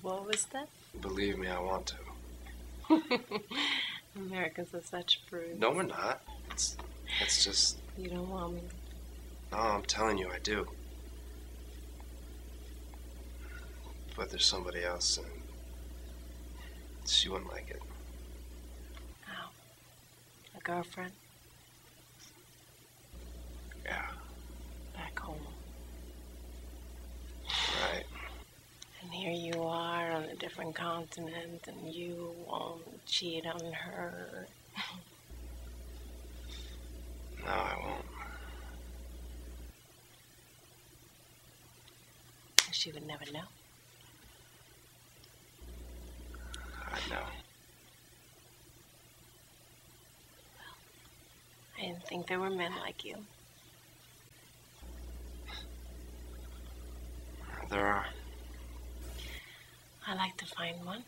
What was that? Believe me, I want to. Americans are such prudes. No, we're not. It's just... You don't want me. No, I'm telling you, I do. But there's somebody else, and she wouldn't like it. Oh. A girlfriend? Yeah. Back home. Right. And here you are on a different continent, and you won't cheat on her. No, I won't. She would never know. I know. I didn't think there were men like you. There are. I like to find one.